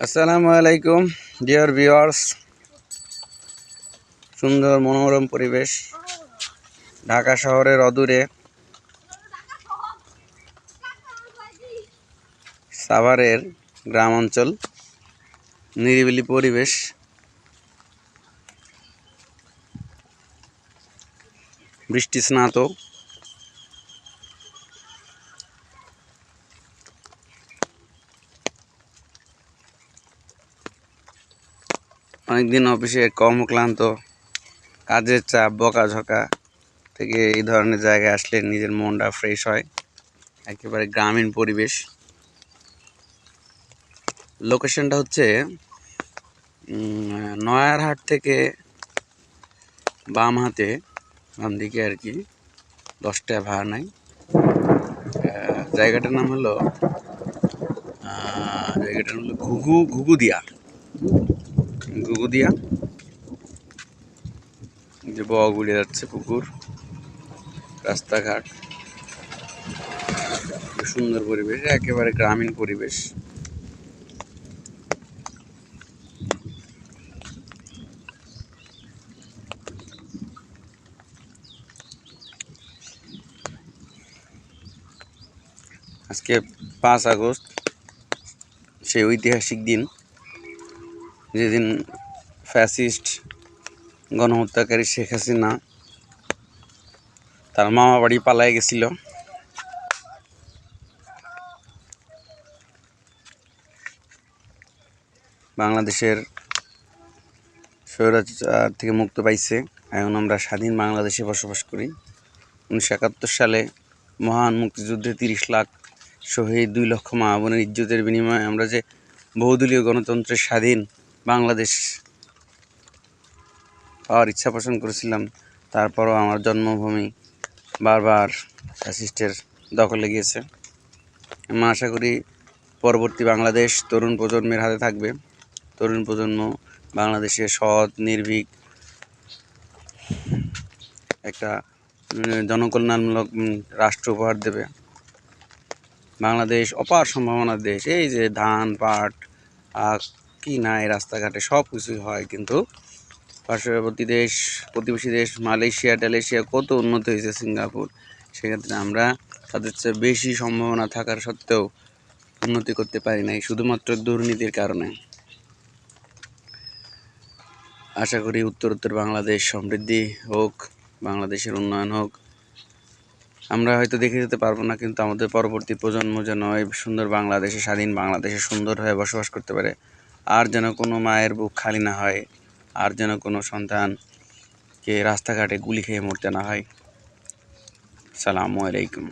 আসসালামু আলাইকুম dear viewers. সুন্দর মনোরম পরিবেশ, ঢাকা শহরের অদূরে সাভারের গ্রাম অঞ্চল, নিরিবিলি পরিবেশ, বৃষ্টি স্নাত। অনেকদিন অফিসে কর্মক্লান্ত, কাজের চাপ, বকাঝকা থেকে এই ধরনের জায়গায় আসলে নিজের মনটা ফ্রেশ হয়। একেবারে গ্রামীণ পরিবেশ। লোকেশনটা হচ্ছে নয়ারহাট থেকে বাম হাতে, বাম দিকে আর কি, 10 টাকা ভাড়া নাই। জায়গাটার নাম হলো ঘুঘুদিয়া। যে বক উড়ে যাচ্ছে, পুকুর, রাস্তাঘাট, সুন্দর পরিবেশ, একেবারে গ্রামীণ পরিবেশ। আজকে 5 আগস্ট, সেই ঐতিহাসিক দিন যেদিন ফ্যাসিস্ট গণহত্যাকারী শেখ হাসিনা তার মামা বাড়ি পালায় গেছিল। বাংলাদেশের স্বৈরাচার থেকে মুক্ত পাইছে। এখন আমরা স্বাধীন বাংলাদেশে বসবাস করি। 1971 সালে মহান মুক্তিযুদ্ধে 30 লাখ শহীদ, 2 লক্ষ মা বোনের ইজ্জতের বিনিময়ে আমরা যে বহুদলীয় গণতন্ত্রের স্বাধীন বাংলাদেশ পাওয়ার ইচ্ছা পোষণ করেছিলাম, তারপরও আমার জন্মভূমি বারবার ফ্যাসিস্টের দখলে গিয়েছে। আমি আশা করি পরবর্তী বাংলাদেশ তরুণ প্রজন্মের হাতে থাকবে। তরুণ প্রজন্ম বাংলাদেশে সৎ, নির্ভীক একটা জনকল্যাণমূলক রাষ্ট্র উপহার দেবে। বাংলাদেশ অপার সম্ভাবনার দেশ। এই যে ধান, পাট, কি নাই, রাস্তাঘাটে সব কিছুই হয়, কিন্তু পার্শ্ববর্তী দেশ, প্রতিবেশী দেশ মালয়েশিয়া টালেশিয়া কত উন্নত হয়েছে, সিঙ্গাপুর, সেক্ষেত্রে আমরা তাদের চেয়ে বেশি সম্ভাবনা থাকার সত্ত্বেও উন্নতি করতে পারি নাই, শুধুমাত্র দুর্নীতির কারণে। আশা করি উত্তরোত্তর বাংলাদেশ সমৃদ্ধি হোক, বাংলাদেশের উন্নয়ন হোক। আমরা হয়তো দেখে যেতে পারবো না, কিন্তু আমাদের পরবর্তী প্রজন্ম যেন এই সুন্দর বাংলাদেশে, স্বাধীন বাংলাদেশে সুন্দর হয়ে বসবাস করতে পারে। আর যেন কোনো মায়ের বুক খালি না হয়, আর যেন কোনো সন্তানকে রাস্তাঘাটে গুলি খেয়ে মরতে না হয়। আসসালামু আলাইকুম।